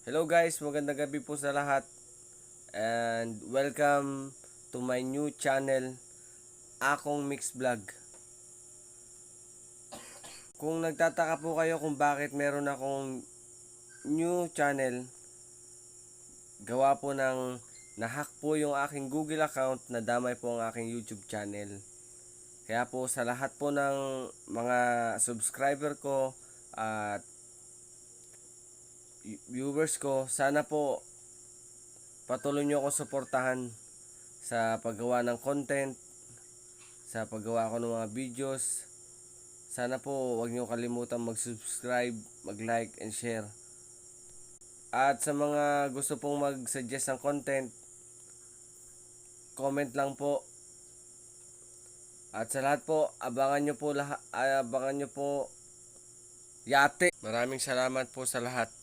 Hello guys, magandang gabi po sa lahat and welcome to my new channel, Akong Mix Vlog. Kung nagtataka po kayo kung bakit meron akong new channel, gawa po ng nahack po yung aking Google account na damay po ang aking YouTube channel. Kaya po sa lahat po ng mga subscriber ko at viewers ko, sana po patuloy nyo ako suportahan sa paggawa ng content, sa paggawa ko ng mga videos. Sana po huwag niyo kalimutan mag-subscribe, mag-like and share. At sa mga gusto pong mag-suggest ng content, comment lang po. At sa lahat po, abangan niyo po yate. Maraming salamat po sa lahat.